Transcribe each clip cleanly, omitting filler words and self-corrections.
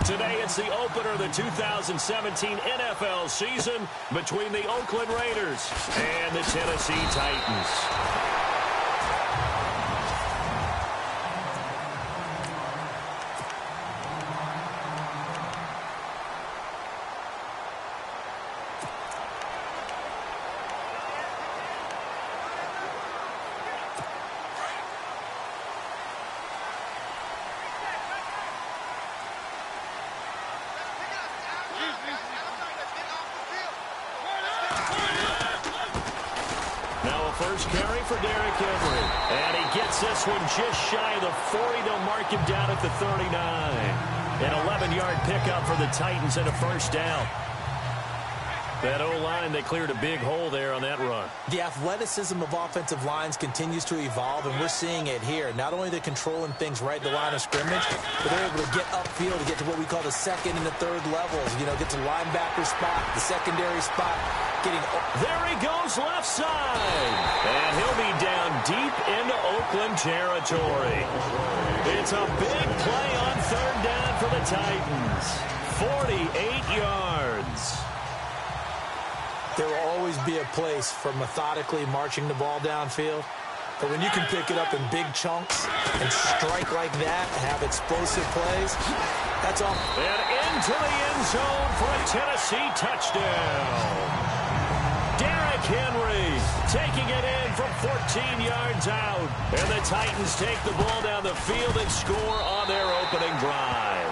Today, it's the opener of the 2017 NFL season between the Oakland Raiders and the Tennessee Titans. First carry for Derrick Henry. And he gets this one just shy of the 40. They'll mark him down at the 39. An 11-yard pickup for the Titans and a first down. That O-line, they cleared a big hole there on that run. The athleticism of offensive lines continues to evolve, and we're seeing it here. Not only are they controlling things right at the line of scrimmage, but they're able to get upfield to get to what we call the second and the third levels. You know, get to linebacker spot, the secondary spot. There he goes left side. And he'll be down deep into Oakland territory. It's a big play on third down for the Titans. 48 yards. There will always be a place for methodically marching the ball downfield. But when you can pick it up in big chunks and strike like that, have explosive plays, that's all. And into the end zone for a Tennessee touchdown. Derrick Henry taking it in from 14 yards out. And the Titans take the ball down the field and score on their opening drive.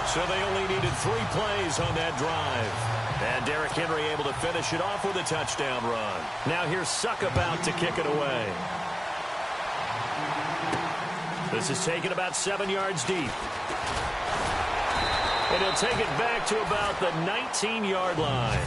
So they only needed 3 plays on that drive. And Derrick Henry able to finish it off with a touchdown run. Now here's Suck about to kick it away. This is taken about 7 yards deep. And he'll take it back to about the 19-yard line.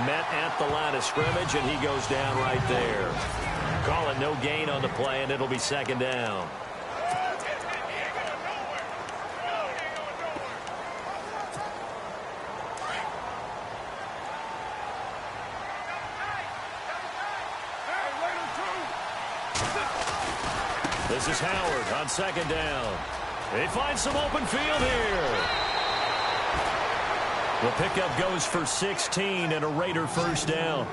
Met at the line of scrimmage, and he goes down right there. Call it no gain on the play, and it'll be second down. This is Howard on second down. They find some open field here. The pickup goes for 16 and a Raider first down.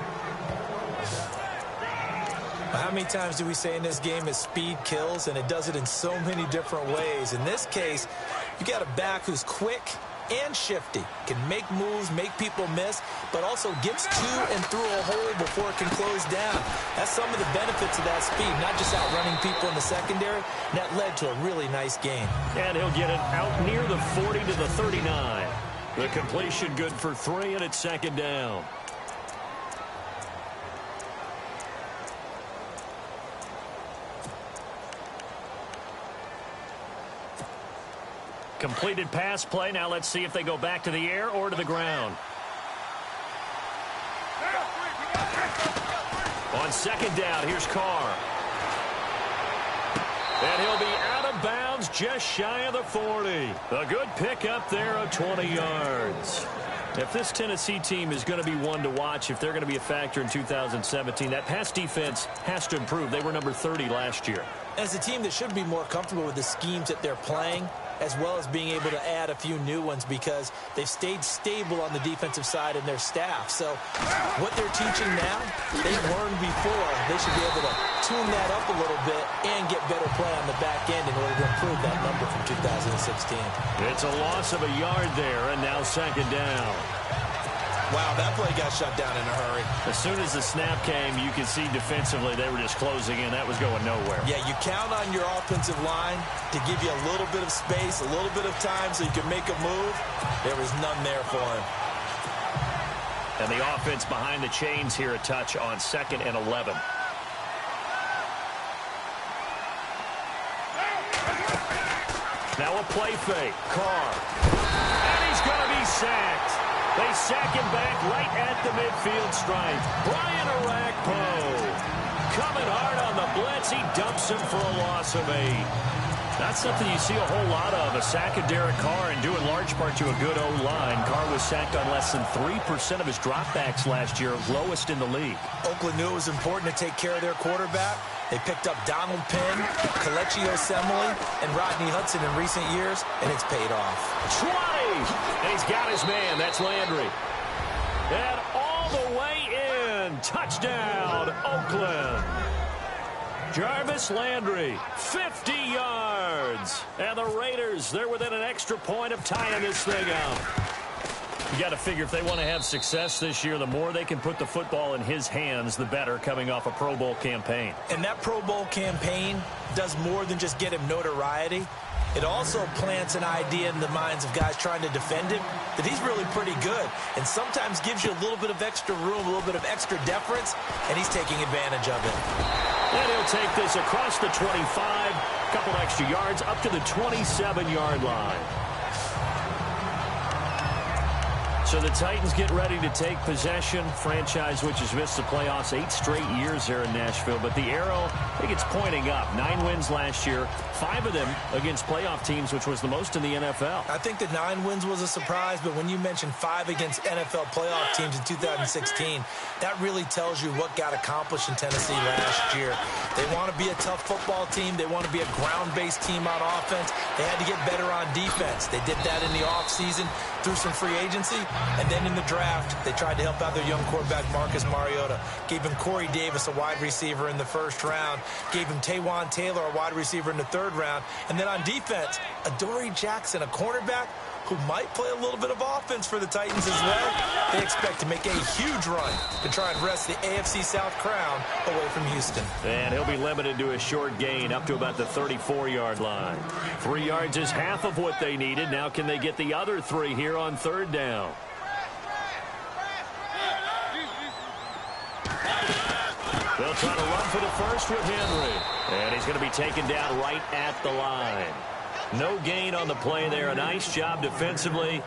How many times do we say in this game is speed kills, and it does it in so many different ways. In this case, you got a back who's quick and shifty, can make moves, make people miss, but also gets to and through a hole before it can close down. That's some of the benefits of that speed, not just outrunning people in the secondary. And that led to a really nice game. And he'll get it out near the 40 to the 39. The completion good for 3, and it's second down. Completed pass play. Now let's see if they go back to the air or to the ground. On second down, here's Carr. And he'll be out of bounds just shy of the 40. A good pickup there of 20 yards. If this Tennessee team is going to be one to watch, if they're going to be a factor in 2017, that pass defense has to improve. They were number 30 last year. As a team that should be more comfortable with the schemes that they're playing, as well as being able to add a few new ones because they've stayed stable on the defensive side in their staff. So what they're teaching now, they've learned before. They should be able to tune that up a little bit and get better play on the back end in order to improve that number from 2016. It's a loss of a yard there, and now second down. Wow, that play got shut down in a hurry. As soon as the snap came, you could see defensively they were just closing in. That was going nowhere. Yeah, you count on your offensive line to give you a little bit of space, a little bit of time so you can make a move. There was none there for him. And the offense behind the chains here a touch on 2nd and 11. Now a play fake. Carr. And he's going to be sacked. They sack him back right at the midfield stripe. Brian Orakpo coming hard on the blitz. He dumps him for a loss of 8. That's something you see a whole lot of, a sack of Derek Carr, and due in large part to a good O-line. Carr was sacked on less than 3% of his dropbacks last year, lowest in the league. Oakland knew it was important to take care of their quarterback. They picked up Donald Penn, Kelechi Osemele, and Rodney Hudson in recent years, and it's paid off. 20! And he's got his man. That's Landry. And all the way in. Touchdown, Oakland. Jarvis Landry, 50 yards. And the Raiders, they're within an extra point of tying this thing out. You got to figure if they want to have success this year, the more they can put the football in his hands, the better, coming off a Pro Bowl campaign. And that Pro Bowl campaign does more than just get him notoriety. It also plants an idea in the minds of guys trying to defend him that he's really pretty good, and sometimes gives you a little bit of extra room, a little bit of extra deference, and he's taking advantage of it. And he'll take this across the 25, a couple extra yards, up to the 27-yard line. So the Titans get ready to take possession. Franchise which has missed the playoffs 8 straight years here in Nashville. But the arrow, I think it's pointing up. 9 wins last year, 5 of them against playoff teams, which was the most in the NFL. I think the 9 wins was a surprise, but when you mention 5 against NFL playoff teams in 2016, that really tells you what got accomplished in Tennessee last year. They want to be a tough football team. They want to be a ground-based team on offense. They had to get better on defense. They did that in the offseason through some free agency. And then in the draft, they tried to help out their young quarterback, Marcus Mariota. Gave him Corey Davis, a wide receiver, in the first round. Gave him Taywan Taylor, a wide receiver, in the third round. And then on defense, Adoree Jackson, a cornerback who might play a little bit of offense for the Titans as well. They expect to make a huge run to try and wrest the AFC South crown away from Houston. And he'll be limited to a short gain up to about the 34-yard line. 3 yards is half of what they needed. Now can they get the other 3 here on third down? They'll try to run for the first with Henry. And he's going to be taken down right at the line. No gain on the play there. A nice job defensively.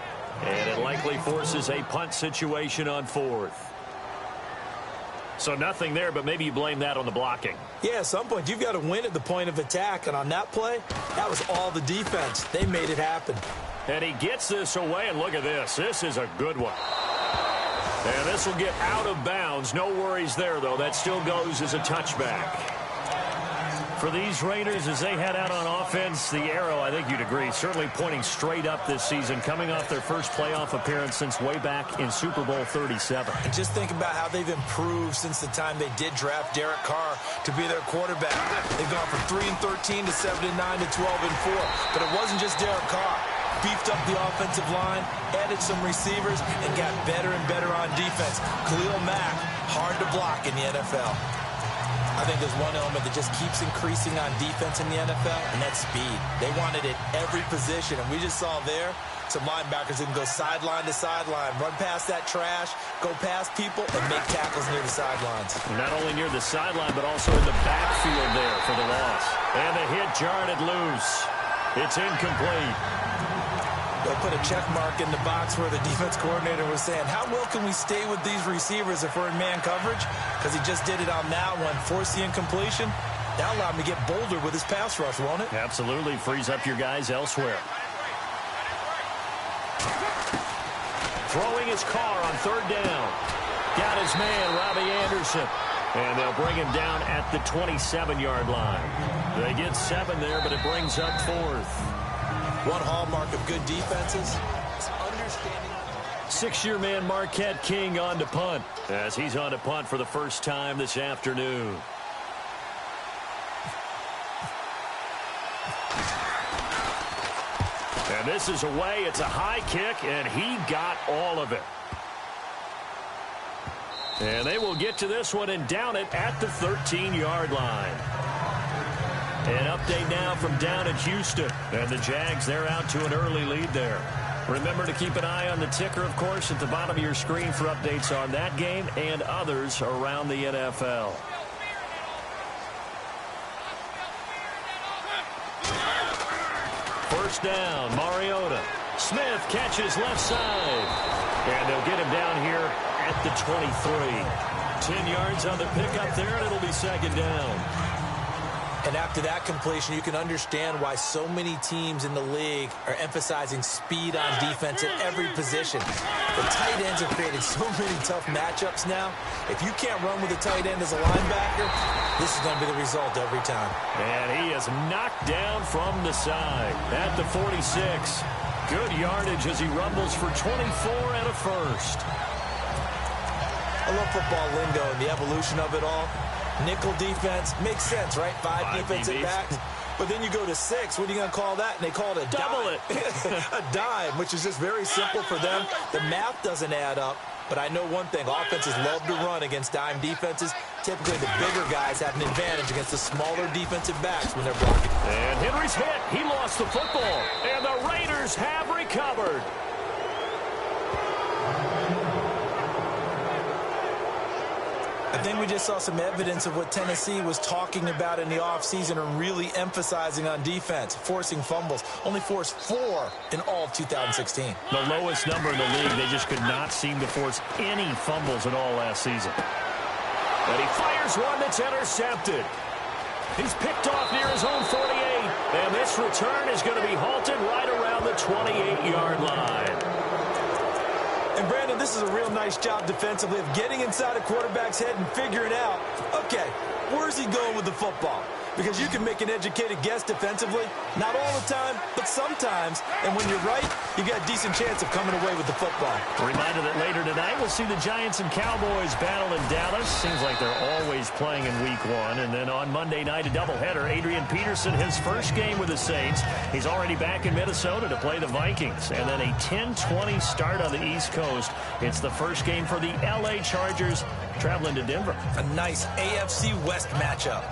And it likely forces a punt situation on 4th. So nothing there, but maybe you blame that on the blocking. Yeah, at some point, you've got to win at the point of attack. And on that play, that was all the defense. They made it happen. And he gets this away, and look at this. This is a good one. And this will get out of bounds. No worries there, though. That still goes as a touchback. For these Raiders, as they head out on offense, the arrow, I think you'd agree, certainly pointing straight up this season, coming off their first playoff appearance since way back in Super Bowl 37. And just think about how they've improved since the time they did draft Derek Carr to be their quarterback. They've gone from 3-13 to 7-9 to 12-4. But it wasn't just Derek Carr. Beefed up the offensive line, added some receivers, and got better and better on defense. Khalil Mack, hard to block in the NFL. I think there's one element that just keeps increasing on defense in the NFL, and that's speed. They want it at every position, and we just saw there some linebackers that can go sideline to sideline, run past that trash, go past people, and make tackles near the sidelines. Not only near the sideline, but also in the backfield there for the loss. And the hit jarred it loose. It's incomplete. They'll put a check mark in the box where the defense coordinator was saying, how well can we stay with these receivers if we're in man coverage? Because he just did it on that one, forced the incompletion. That'll allow him to get bolder with his pass rush, won't it? Absolutely. Frees up your guys elsewhere. Throwing his Carr on third down. Got his man, Robbie Anderson. And they'll bring him down at the 27-yard line. They get 7 there, but it brings up 4th. One hallmark of good defenses is understanding. 6-year man Marquette King on to punt, as he's on to punt for the first time this afternoon. And this is away. It's a high kick, and he got all of it. And they will get to this one and down it at the 13-yard line. An update now from down in Houston. And the Jags, they're out to an early lead there. Remember to keep an eye on the ticker, of course, at the bottom of your screen for updates on that game and others around the NFL. First down, Mariota. Smith catches left side. And they'll get him down here at the 23. 10 yards on the pickup there, and it'll be second down. And after that completion, you can understand why so many teams in the league are emphasizing speed on defense at every position. The tight ends are creating so many tough matchups now. If you can't run with a tight end as a linebacker, this is going to be the result every time. And he is knocked down from the side at the 46. Good yardage as he rumbles for 24 and a first. I love football lingo and the evolution of it all. Nickel defense makes sense, right? Five defensive backs. But then you go to 6. What are you going to call that? And they call it a double dime. A dime, which is just very simple for them. The math doesn't add up. But I know one thing. Offenses love to run against dime defenses. Typically, the bigger guys have an advantage against the smaller defensive backs when they're blocking. And Henry's hit. He lost the football. And the Raiders have recovered. I think we just saw some evidence of what Tennessee was talking about in the offseason and really emphasizing on defense, forcing fumbles. Only forced 4 in all of 2016. The lowest number in the league. They just could not seem to force any fumbles at all last season. And he fires one that's intercepted. He's picked off near his own 48. And this return is going to be halted right around the 28-yard line. And, Brandon, this is a real nice job defensively of getting inside a quarterback's head and figuring out, okay, where's he going with the football? Because you can make an educated guess defensively, not all the time, but sometimes. And when you're right, you got a decent chance of coming away with the football. A reminder that later tonight we'll see the Giants and Cowboys battle in Dallas. Seems like they're always playing in week 1. And then on Monday night, a doubleheader. Adrian Peterson, his first game with the Saints. He's already back in Minnesota to play the Vikings. And then a 10-20 start on the East Coast. It's the first game for the L.A. Chargers traveling to Denver. A nice AFC West matchup.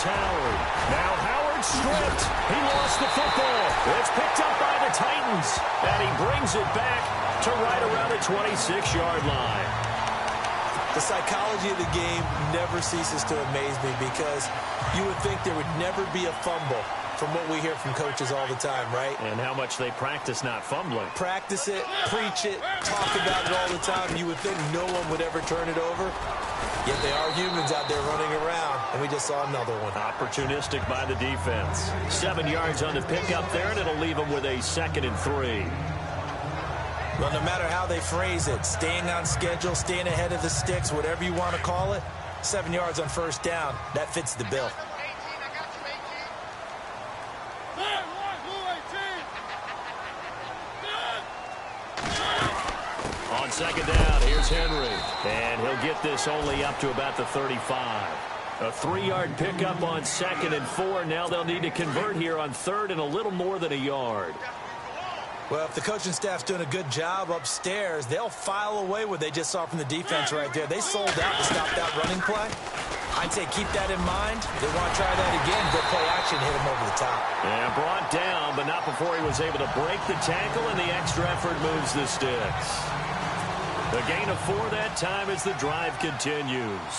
Howard. Now Howard stripped. He lost the football. It's picked up by the Titans. And he brings it back to right around the 26-yard line. The psychology of the game never ceases to amaze me because you would think there would never be a fumble from what we hear from coaches all the time, right? And how much they practice not fumbling. Practice it, preach it, talk about it all the time. You would think no one would ever turn it over. Yet they are humans out there running around, and we just saw another one. Opportunistic by the defense. 7 yards on the pickup there, and it'll leave them with a 2nd and 3. Well, no matter how they phrase it, staying on schedule, staying ahead of the sticks, whatever you want to call it, 7 yards on first down, that fits the bill. On second down, here's Henry. And he'll get this only up to about the 35. A 3-yard pickup on 2nd and 4. Now they'll need to convert here on 3rd and a little more than a yard. Well, if the coaching staff's doing a good job upstairs, they'll file away what they just saw from the defense right there. They sold out to stop that running play. I'd say keep that in mind. They want to try that again. Go play action, hit him over the top. And brought down, but not before he was able to break the tackle, and the extra effort moves the sticks. The gain of 4 that time as the drive continues.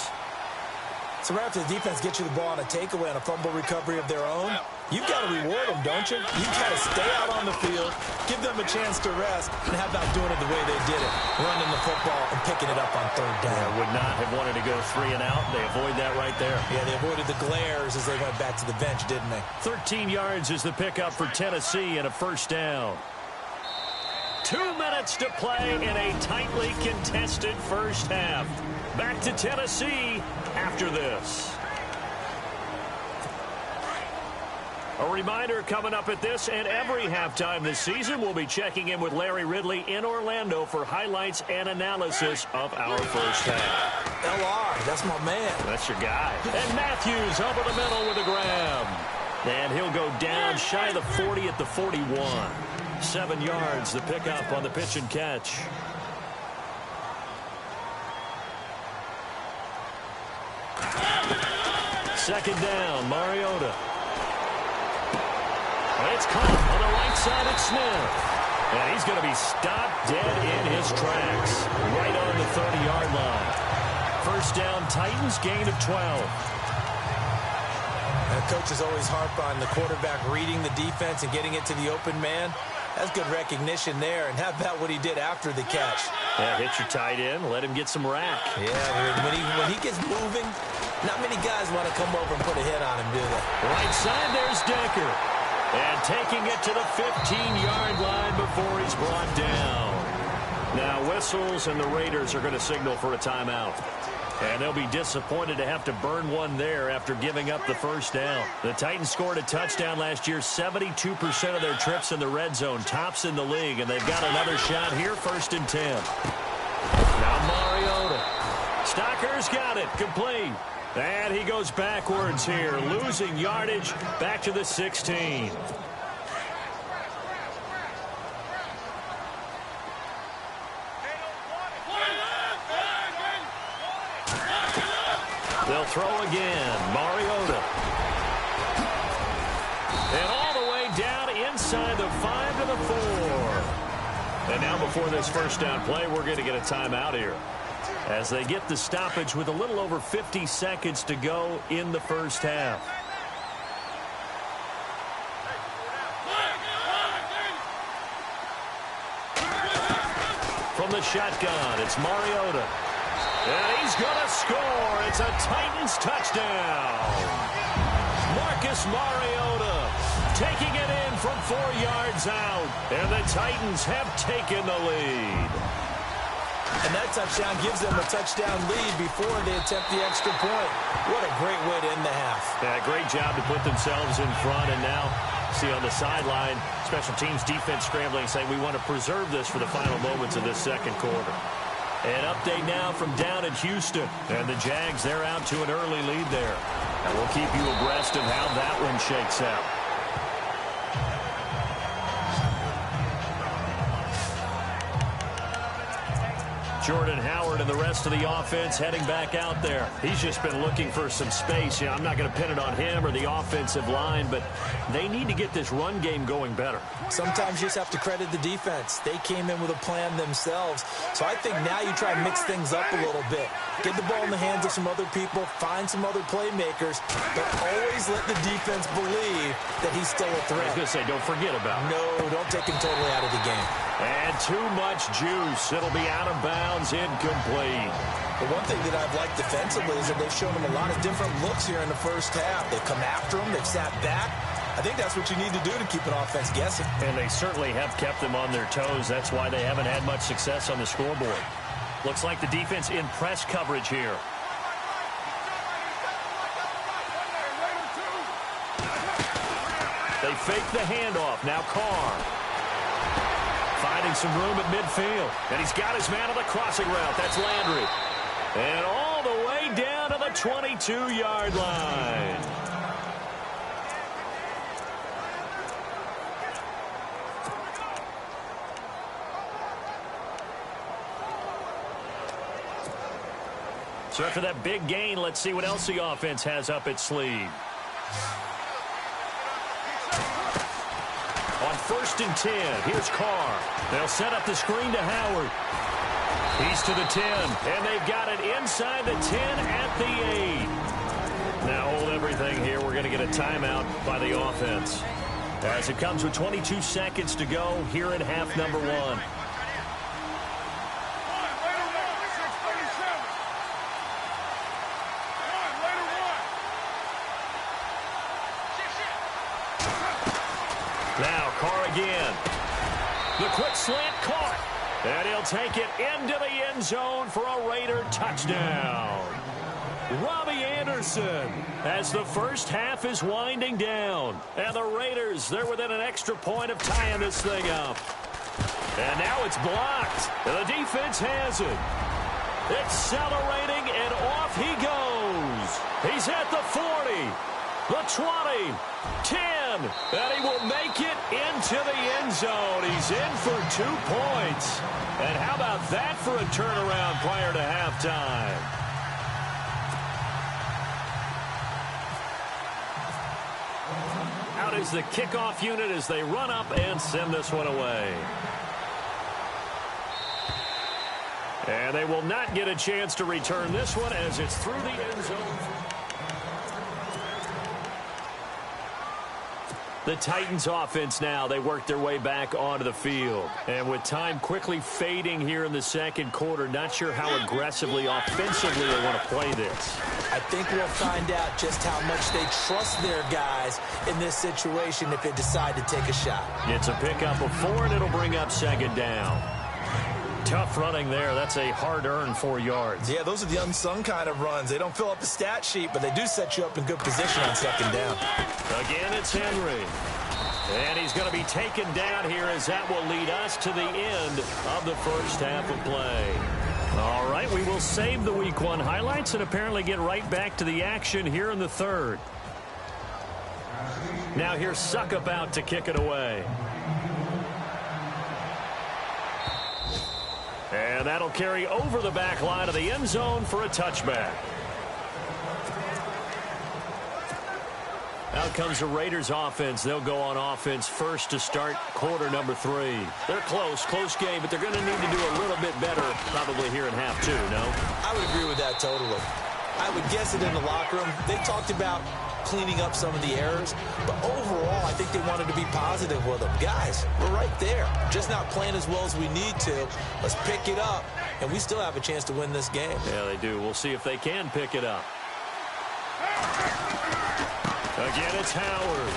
So right after the defense gets you the ball on a takeaway on a fumble recovery of their own, you've got to reward them, don't you? You've got to stay out on the field, give them a chance to rest, and how about doing it the way they did it, running the football and picking it up on 3rd down. Yeah, would not have wanted to go 3 and out. They avoid that right there. Yeah, they avoided the glares as they went back to the bench, didn't they? 13 yards is the pickup for Tennessee and a first down. 2 minutes to play in a tightly contested first half. Back to Tennessee after this. A reminder coming up at this and every halftime this season, we'll be checking in with Larry Ridley in Orlando for highlights and analysis of our first half. LR, that's my man. That's your guy. And Matthews over the middle with a grab. And he'll go down shy of the 40 at the 41. 7 yards, the pickup on the pitch and catch. Second down, Mariota. It's caught on the right side at Smith. And he's going to be stopped dead in his tracks. Right on the 30-yard line. First down, Titans, gain of 12. And coaches always harp on the quarterback reading the defense and getting it to the open man. That's good recognition there. And how about what he did after the catch? Yeah, hit your tight end, let him get some rack. Yeah, when he gets moving, not many guys want to come over and put a hit on him, do they? Right side, there's Decker. And taking it to the 15-yard line before he's brought down. Now whistles, and the Raiders are going to signal for a timeout. And they'll be disappointed to have to burn one there after giving up the first down. The Titans scored a touchdown last year, 72% of their trips in the red zone, tops in the league, and they've got another shot here, 1st and 10. Now Mariota. Stocker's got it, complete. And he goes backwards here, losing yardage back to the 16. They'll throw again. Mariota. And all the way down inside the 5 to the 4. And now before this first down play, we're going to get a timeout here, as they get the stoppage with a little over 50 seconds to go in the first half. From the shotgun, it's Mariota. And he's going to score. It's a Titans touchdown. Marcus Mariota taking it in from 4 yards out. And the Titans have taken the lead. And that touchdown gives them a touchdown lead before they attempt the extra point. What a great way to end the half. Yeah, great job to put themselves in front. And now, see on the sideline, special teams defense scrambling, saying we want to preserve this for the final moments of this second quarter. An update now from down in Houston. And the Jags, they're out to an early lead there. And we'll keep you abreast of how that one shakes out. Jordan Howard and the rest of the offense heading back out there. He's just been looking for some space. Yeah, I'm not going to pin it on him or the offensive line, but they need to get this run game going better. Sometimes you just have to credit the defense. They came in with a plan themselves. So I think now you try to mix things up a little bit. Get the ball in the hands of some other people, find some other playmakers, but always let the defense believe that he's still a threat. I was going to say, don't forget about it. No, don't take him totally out of the game. And too much juice. It'll be out of bounds, incomplete. The one thing that I've liked defensively is that they've shown him a lot of different looks here in the first half. They've come after him. They've sat back. I think that's what you need to do to keep an offense guessing. And they certainly have kept them on their toes. That's why they haven't had much success on the scoreboard. Looks like the defense in press coverage here. They fake the handoff. Now Carr. Finding some room at midfield. And he's got his man on the crossing route. That's Landry. And all the way down to the 22-yard line. So after that big gain, let's see what else the offense has up its sleeve. On 1st and 10, here's Carr. They'll set up the screen to Howard. He's to the 10, and they've got it inside the 10 at the 8. Now hold everything here. We're going to get a timeout by the offense, as it comes with 22 seconds to go here in half number 1. Now Carr again. The quick slant caught. And he'll take it into the end zone for a Raider touchdown. Robbie Anderson, as the first half is winding down. And the Raiders, they're within an extra point of tying this thing up. And now it's blocked. And the defense has it. Accelerating, and off he goes. He's at the 40, the 20, 10, and he will make it into the end zone. He's in for 2 points. And how about that for a turnaround prior to halftime? Out is the kickoff unit as they run up and send this one away. And they will not get a chance to return this one as it's through the end zone. The Titans offense now, they work their way back onto the field. And with time quickly fading here in the second quarter, not sure how aggressively, offensively they want to play this. I think we'll find out just how much they trust their guys in this situation if they decide to take a shot. It's a pickup of 4, and it'll bring up second down. Tough running there. That's a hard-earned 4 yards. Yeah, those are the unsung kind of runs. They don't fill up a stat sheet, but they do set you up in good position on second down. Again, it's Henry. And he's going to be taken down here as that will lead us to the end of the first half of play. All right, we will save the Week 1 highlights and apparently get right back to the action here in the third. Now here's Succop out to kick it away. And that'll carry over the back line of the end zone for a touchback. Out comes the Raiders offense. They'll go on offense first to start quarter number 3. They're close game, but they're going to need to do a little bit better probably here in half 2, no? I would agree with that totally. I would guess it in the locker room. They talked about cleaning up some of the errors, but overall, I think they wanted to be positive with them. Guys, we're right there. Just not playing as well as we need to. Let's pick it up, and we still have a chance to win this game. Yeah, they do. We'll see if they can pick it up. Again, it's Howard.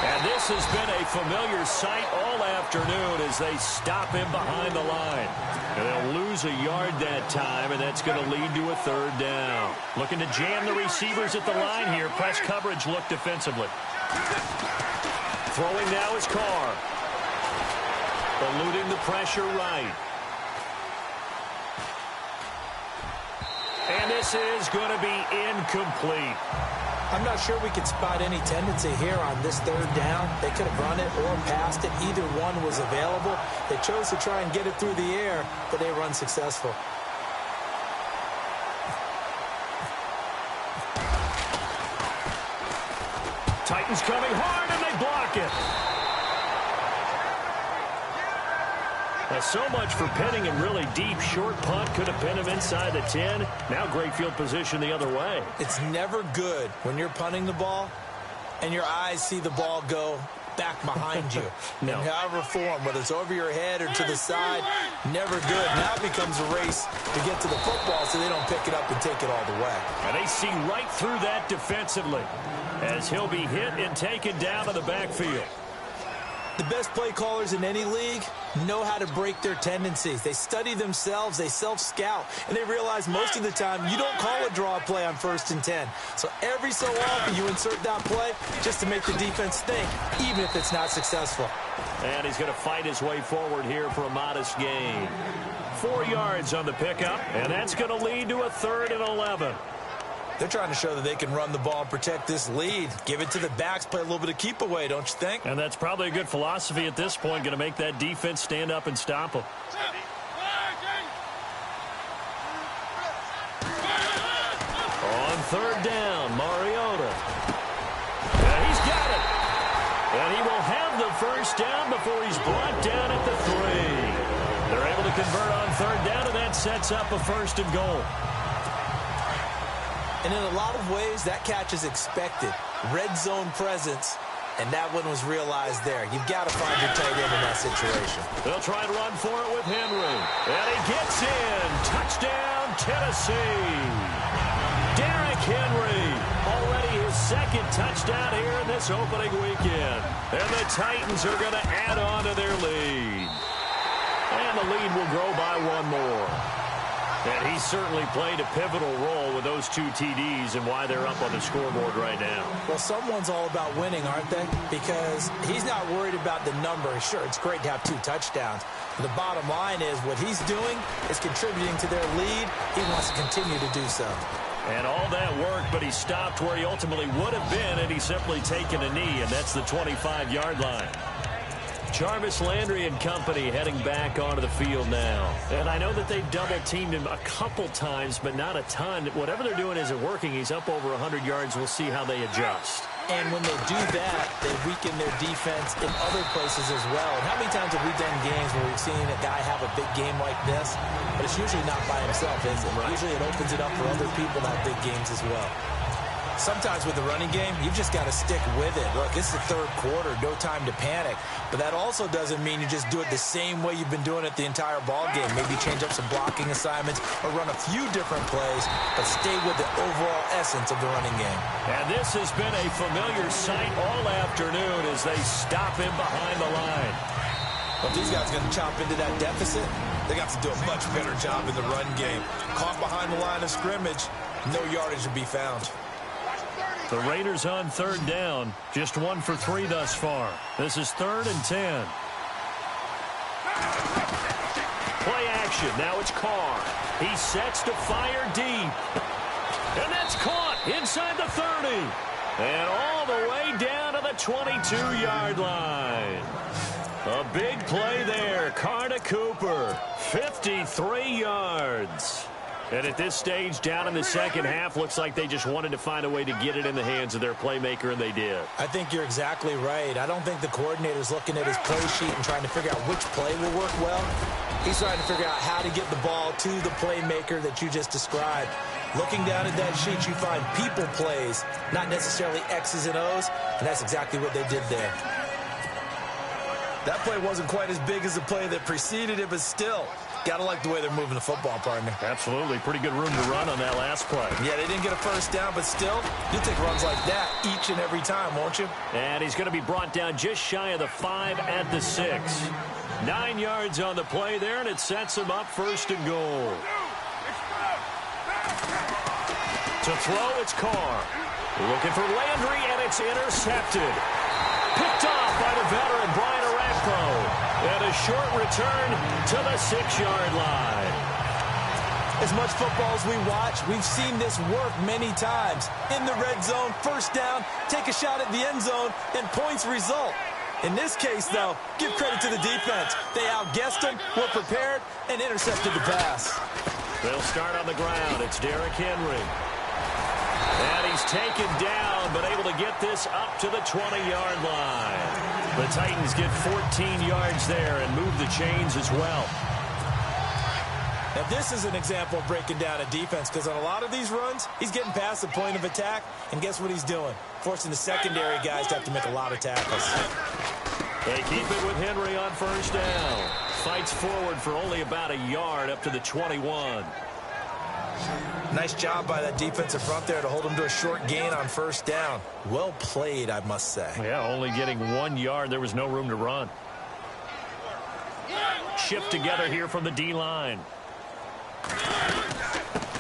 And this has been a familiar sight all afternoon as they stop him behind the line. And they'll lose a yard that time, and that's going to lead to a third down. Looking to jam the receivers at the line here. Press coverage look defensively. Throwing now is Carr. Eluding the pressure right. And this is going to be incomplete. I'm not sure we could spot any tendency here on this third down. They could have run it or passed it. Either one was available. They chose to try and get it through the air, but they were unsuccessful. Titans coming hard, and they block it. Now, so much for pinning him really deep. Short punt could have pinned him inside the 10. Now great field position the other way. It's never good when you're punting the ball and your eyes see the ball go back behind you. No. In however form, whether it's over your head or to the side, never good. Now it becomes a race to get to the football so they don't pick it up and take it all the way. And they see right through that defensively as he'll be hit and taken down to the backfield. The best play callers in any league know how to break their tendencies. They study themselves, they self-scout, and they realize most of the time you don't call a draw play on 1st and 10. So every so often you insert that play just to make the defense think, even if it's not successful. And he's going to fight his way forward here for a modest gain. 4 yards on the pickup, and that's going to lead to a 3rd and 11. They're trying to show that they can run the ball and protect this lead. Give it to the backs, play a little bit of keep away, don't you think? And that's probably a good philosophy at this point, going to make that defense stand up and stop them. On 3rd down, Mariota. And he's got it. And he will have the first down before he's brought down at the 3. They're able to convert on 3rd down, and that sets up a 1st and goal. And in a lot of ways, that catch is expected. Red zone presence, and that one was realized there. You've got to find your tight end in that situation. They'll try and run for it with Henry. And he gets in. Touchdown, Tennessee. Derrick Henry, already his 2nd touchdown here in this opening weekend. And the Titans are going to add on to their lead. And the lead will grow by 1 more. And he certainly played a pivotal role with those 2 TDs and why they're up on the scoreboard right now. Well, someone's all about winning, aren't they? Because he's not worried about the number. Sure, it's great to have 2 touchdowns. The bottom line is what he's doing is contributing to their lead. He wants to continue to do so. And all that work, but he stopped where he ultimately would have been had he simply taken a knee, and that's the 25-yard line. Jarvis Landry and company heading back onto the field now. And I know that they've double-teamed him a couple times, but not a ton. Whatever they're doing isn't working. He's up over 100 yards. We'll see how they adjust. And when they do that, they weaken their defense in other places as well. And how many times have we done games where we've seen a guy have a big game like this, but it's usually not by himself, is it? Right. Usually it opens it up for other people to have big games as well. Sometimes with the running game, you've just got to stick with it. Look, it's the third quarter, no time to panic. But that also doesn't mean you just do it the same way you've been doing it the entire ball game. Maybe change up some blocking assignments or run a few different plays, but stay with the overall essence of the running game. And this has been a familiar sight all afternoon as they stop him behind the line. Well, if these guys are going to chop into that deficit, they got to do a much better job in the run game. Caught behind the line of scrimmage, no yardage to be found. The Raiders on third down. Just 1 for 3 thus far. This is 3rd and 10. Play action. Now it's Carr. He sets to fire deep. And that's caught inside the 30. And all the way down to the 22-yard line. A big play there. Carr to Cooper. 53 yards. And at this stage, down in the second half, looks like they just wanted to find a way to get it in the hands of their playmaker, and they did. I think you're exactly right. I don't think the coordinator's looking at his play sheet and trying to figure out which play will work well. He's trying to figure out how to get the ball to the playmaker that you just described. Looking down at that sheet, you find people plays, not necessarily X's and O's, and that's exactly what they did there. That play wasn't quite as big as the play that preceded it, but still, got to like the way they're moving the football, partner. Absolutely. Pretty good room to run on that last play. Yeah, they didn't get a first down, but still, you'll take runs like that each and every time, won't you? And he's going to be brought down just shy of the 5 at the 6. 9 yards on the play there, and it sets him up 1st and goal. To throw, it's Carr. Looking for Landry, and it's intercepted. Picked off by the veteran, Brian Orakpo. And a short return to the 6-yard line. As much football as we watch, we've seen this work many times. In the red zone, first down, take a shot at the end zone, and points result. In this case, though, give credit to the defense. They outguessed him, were prepared, and intercepted the pass. They'll start on the ground. It's Derrick Henry. And he's taken down, but able to get this up to the 20-yard line. The Titans get 14 yards there and move the chains as well. Now, this is an example of breaking down a defense, because on a lot of these runs, he's getting past the point of attack, and guess what he's doing? Forcing the secondary guys to have to make a lot of tackles. They keep it with Henry on first down. Fights forward for only about a yard up to the 21. Nice job by that defensive front there to hold him to a short gain on first down. Well played, I must say. Yeah, only getting 1 yard. There was no room to run. Shift together here from the D-line.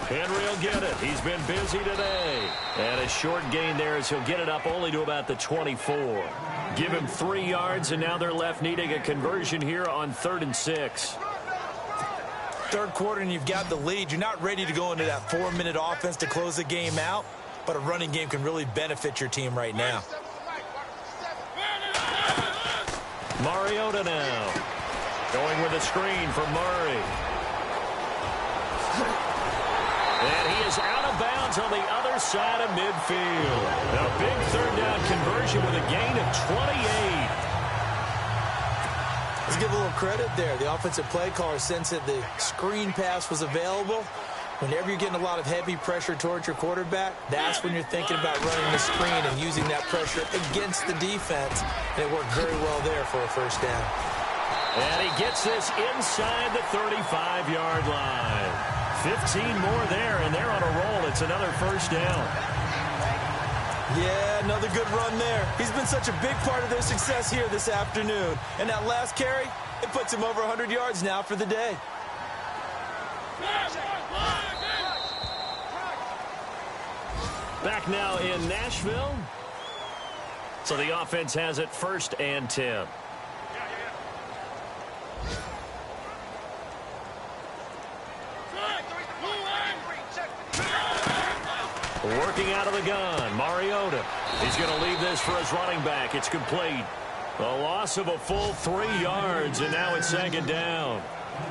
Henry will get it. He's been busy today. And a short gain there as he'll get it up only to about the 24. Give him 3 yards, and now they're left needing a conversion here on 3rd and 6. Third quarter and you've got the lead. You're not ready to go into that 4-minute offense to close the game out, but a running game can really benefit your team right now. Mariota now. Going with a screen for Murray. And he is out of bounds on the other side of midfield. A big third down conversion with a gain of 28. Let's give a little credit there. The offensive play caller sensed that the screen pass was available. Whenever you're getting a lot of heavy pressure towards your quarterback, that's when you're thinking about running the screen and using that pressure against the defense. And it worked very well there for a first down. And he gets this inside the 35-yard line. 15 more there, and they're on a roll. It's another first down. Yeah, another good run there. He's been such a big part of their success here this afternoon. And that last carry, it puts him over 100 yards now for the day. Back now in Nashville. So the offense has it 1st and 10. Working out of the gun, Mariota. He's going to leave this for his running back. It's complete. A loss of a full 3 yards, and now it's 2nd down.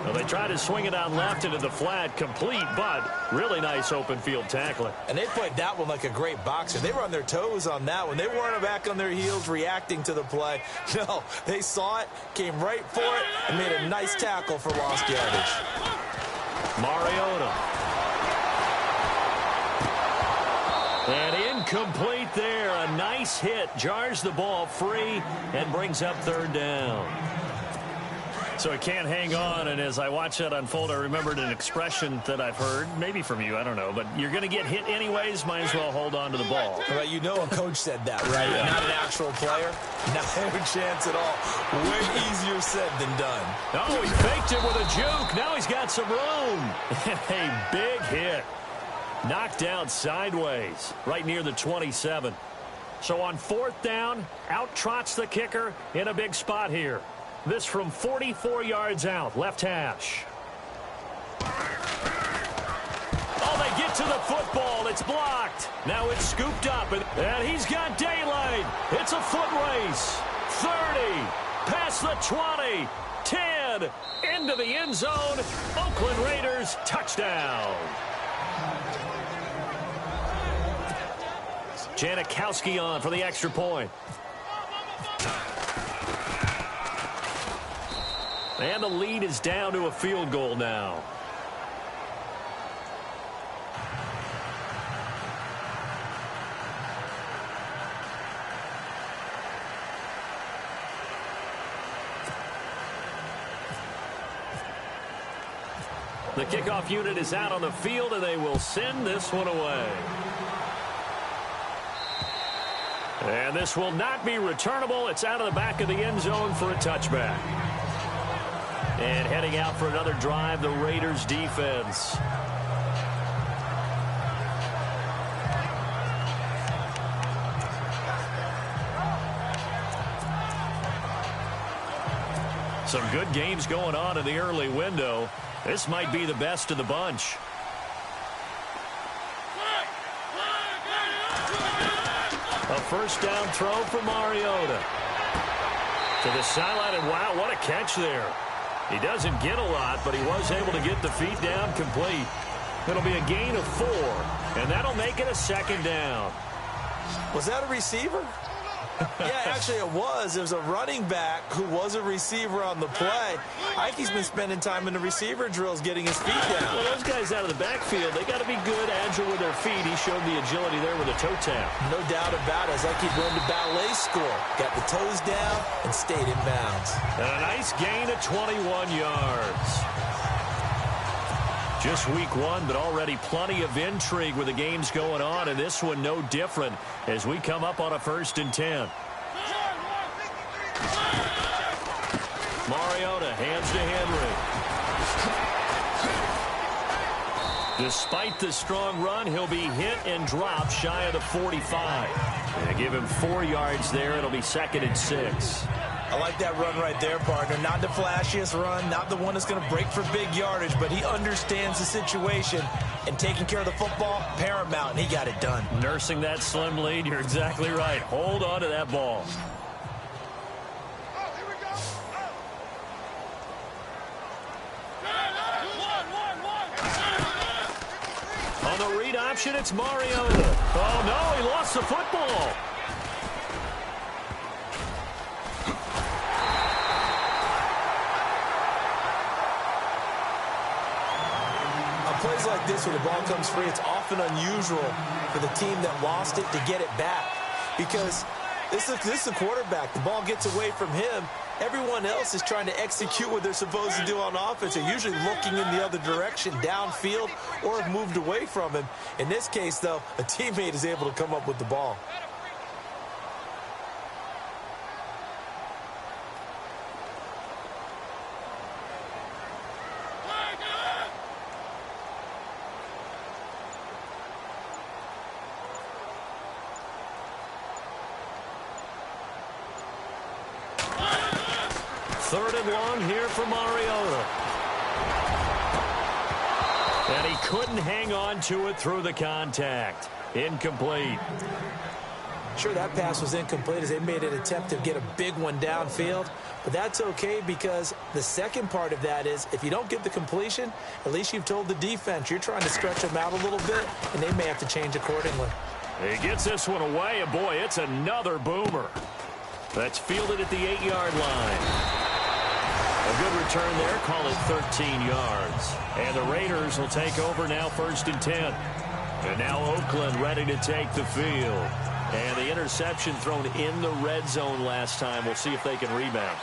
Well, they try to swing it out left into the flat, complete, but really nice open field tackling. And they played that one like a great boxer. They were on their toes on that one. They weren't back on their heels reacting to the play. No, they saw it, came right for it, and made a nice tackle for lost yardage. Mariota. And incomplete there. A nice hit. Jars the ball free and brings up third down. So it can't hang on, and as I watch that unfold, I remembered an expression that I've heard, maybe from you, I don't know, but you're going to get hit anyways, might as well hold on to the ball. Well, you know a coach said that, right? Yeah. Not an actual player. Not a chance at all. Way easier said than done. Oh, he faked it with a juke. Now he's got some room. A big hit. Knocked out sideways, right near the 27. So on fourth down, out trots the kicker in a big spot here. This from 44 yards out, left hash. Oh, they get to the football. It's blocked. Now it's scooped up, and he's got daylight. It's a foot race. 30, past the 20, 10, into the end zone. Oakland Raiders, touchdown. Janikowski on for the extra point. And the lead is down to a field goal now. The kickoff unit is out on the field, and they will send this one away. And this will not be returnable. It's out of the back of the end zone for a touchback. And heading out for another drive, the Raiders defense. Some good games going on in the early window. This might be the best of the bunch. A first down throw for Mariota. To the sideline, and wow, what a catch there. He doesn't get a lot, but he was able to get the feet down complete. It'll be a gain of 4, and that'll make it a second down. Was that a receiver? Yeah, actually it was. It was a running back who was a receiver on the play. Ike's been spending time in the receiver drills getting his feet down. Well, those guys out of the backfield, they got to be good, agile with their feet. He showed the agility there with a toe tap. No doubt about it. As Ike went to ballet school. Got the toes down and stayed in bounds. And a nice gain of 21 yards. Just week 1, but already plenty of intrigue with the games going on, and this one no different as we come up on a 1st and 10. Mariota hands to Henry. Despite the strong run, he'll be hit and dropped shy of the 45. And give him 4 yards there. It'll be 2nd and 6. I like that run right there, partner. Not the flashiest run, not the one that's going to break for big yardage, but he understands the situation, and taking care of the football, paramount, and he got it done. Nursing that slim lead, you're exactly right. Hold on to that ball. On the read option, it's Mariota. Oh, no, he lost the football. Plays like this where the ball comes free, it's often unusual for the team that lost it to get it back, because this is the quarterback. The ball gets away from him. Everyone else is trying to execute what they're supposed to do on offense. They're usually looking in the other direction, downfield, or have moved away from him. In this case, though, a teammate is able to come up with the ball. Third and long here for Mariota. And he couldn't hang on to it through the contact. Incomplete. Sure, that pass was incomplete as they made an attempt to get a big one downfield, but that's okay because the second part of that is if you don't get the completion, at least you've told the defense you're trying to stretch them out a little bit, and they may have to change accordingly. He gets this one away, and boy, it's another boomer. That's fielded at the 8-yard line. A good return there, call it 13 yards. And the Raiders will take over now 1st and 10. And now Oakland ready to take the field. And the interception thrown in the red zone last time. We'll see if they can rebound.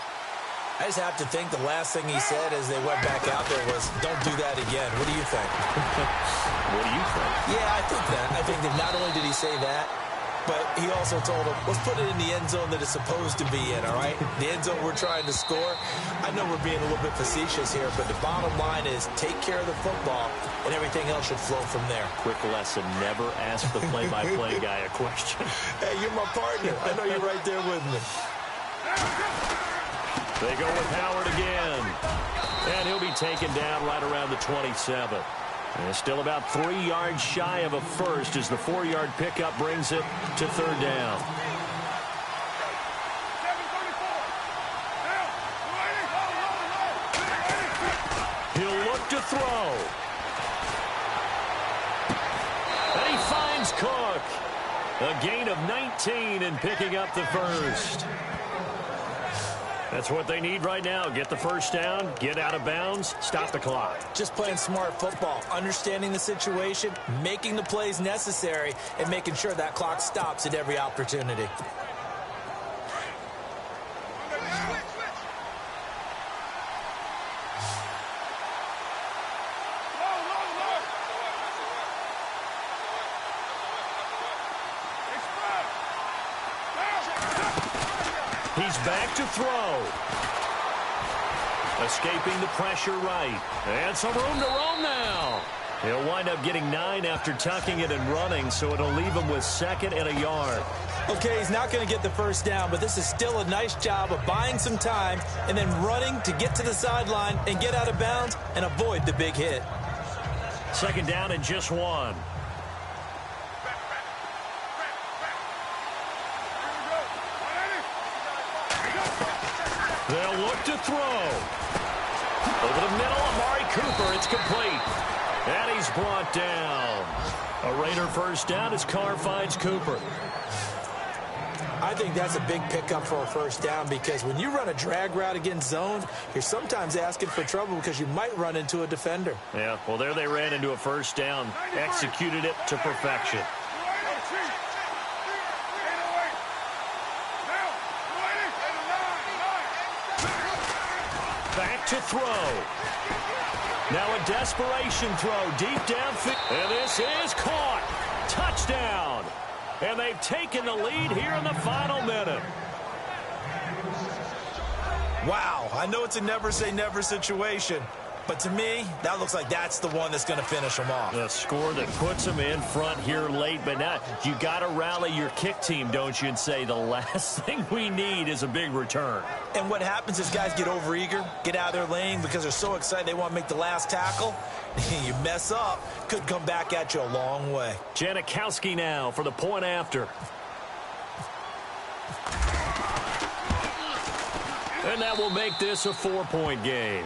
I just have to think the last thing he said as they went back out there was, don't do that again. What do you think? What do you think? Yeah, I think that. I think that not only did he say that, but he also told him, let's put it in the end zone that it's supposed to be in, all right? The end zone we're trying to score. I know we're being a little bit facetious here, but the bottom line is take care of the football, and everything else should flow from there. Quick lesson, never ask the play-by-play guy a question. Hey, you're my partner. I know you're right there with me. They go with Howard again. And he'll be taken down right around the 27. And still about 3 yards shy of a first as the 4-yard pickup brings it to 3rd down. He'll look to throw. And he finds Cook. A gain of 19 and picking up the first. That's what they need right now. Get the first down, get out of bounds, stop the clock. Just playing smart football, understanding the situation, making the plays necessary, and making sure that clock stops at every opportunity. He's back to throw. Escaping the pressure right. And some room to roam now. He'll wind up getting 9 after tucking it and running, so it'll leave him with 2nd and a yard. Okay, he's not going to get the first down, but this is still a nice job of buying some time and then running to get to the sideline and get out of bounds and avoid the big hit. 2nd down and just 1. They'll look to throw. Over the middle, Amari Cooper. It's complete. And he's brought down. A Raider first down as Carr finds Cooper. I think that's a big pickup for a first down because when you run a drag route against zone, you're sometimes asking for trouble because you might run into a defender. Yeah, well, there they ran into a first down. Executed it to perfection. Back to throw. Now a desperation throw deep downfield. And this is caught. Touchdown. And they've taken the lead here in the final minute. Wow, I know it's a never say never situation, but to me, that looks like that's the one that's going to finish them off. The score that puts them in front here late, but now you got to rally your kick team, don't you, and say the last thing we need is a big return. And what happens is guys get overeager, get out of their lane because they're so excited they want to make the last tackle. You mess up, could come back at you a long way. Janikowski now for the point after. And that will make this a 4-point game.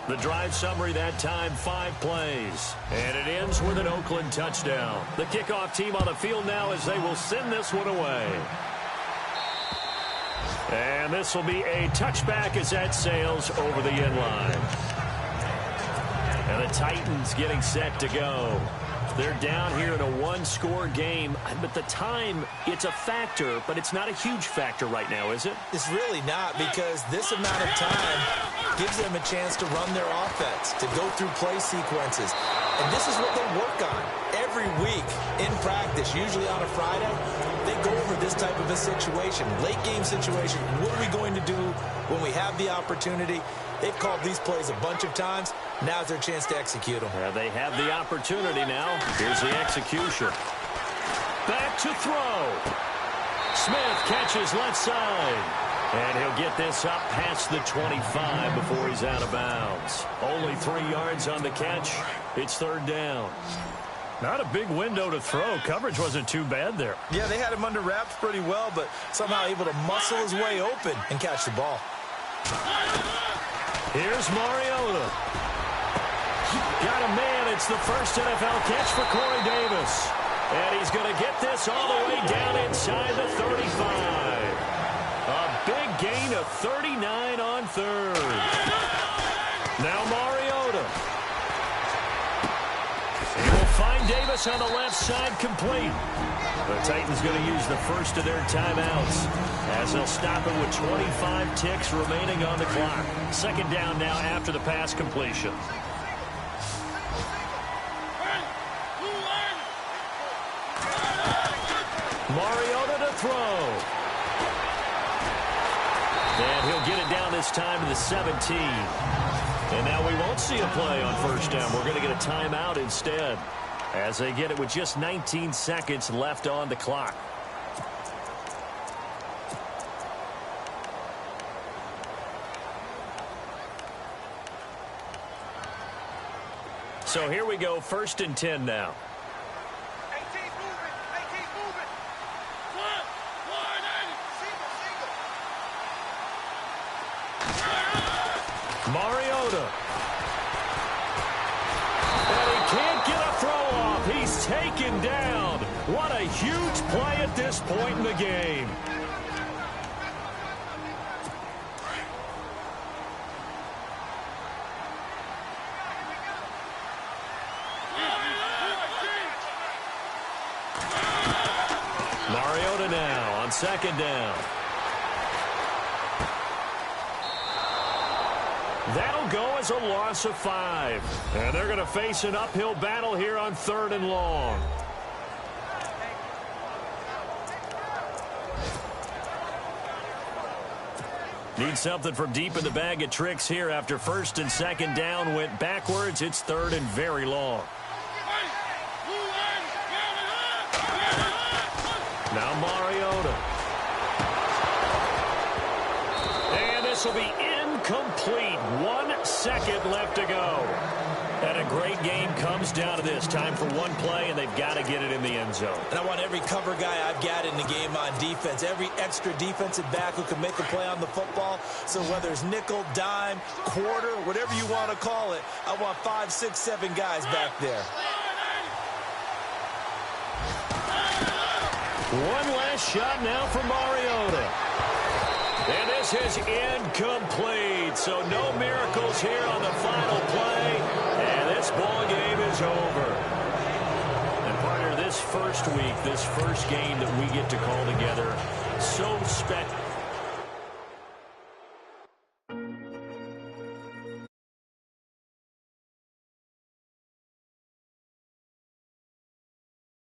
The drive summary that time, 5 plays. And it ends with an Oakland touchdown. The kickoff team on the field now as they will send this one away. And this will be a touchback as that sails over the end line. And the Titans getting set to go. They're down here in a 1-score game. But the time, it's a factor, but it's not a huge factor right now, is it? It's really not because this amount of time gives them a chance to run their offense, to go through play sequences. And this is what they work on every week in practice, usually on a Friday. They go over this type of a situation, late game situation. What are we going to do when we have the opportunity? They've called these plays a bunch of times. Now's their chance to execute them. Yeah, they have the opportunity now. Here's the execution. Back to throw. Smith catches left side. And he'll get this up past the 25 before he's out of bounds. Only 3 yards on the catch. It's third down. Not a big window to throw. Coverage wasn't too bad there. Yeah, they had him under wraps pretty well, but somehow able to muscle his way open and catch the ball. Here's Mariota. Got a man. It's the first NFL catch for Corey Davis. And he's going to get this all the way down inside the 35. A big gain of 39 on third. Now Mariota. He will find Davis on the left side complete. The Titans going to use the first of their timeouts as they'll stop it with 25 ticks remaining on the clock. Second down now after the pass completion. Mariota to throw. And he'll get it down this time to the 17. And now we won't see a play on first down. We're going to get a timeout instead as they get it with just 19 seconds left on the clock. So here we go, 1st and 10 now. Mariota. And he can't get a throw off. He's taken down. What a huge play at this point in the game. Mariota now on second down. That'll go as a loss of 5. And they're going to face an uphill battle here on 3rd and long. Need something from deep in the bag of tricks here after 1st and 2nd down went backwards. It's 3rd and very long. Now Mariota. And this will be incomplete. 1 second left to go. And a great game comes down to this. Time for one play, and they've got to get it in the end zone. And I want every cover guy I've got in the game on defense, every extra defensive back who can make a play on the football. So whether it's nickel, dime, quarter, whatever you want to call it, I want 5, 6, 7 guys back there. One last shot now from Mariota. And this is incomplete. So no miracles here on the final play. And this ball game is over. And partner, this first week, this first game that we get to call together, so spectacular.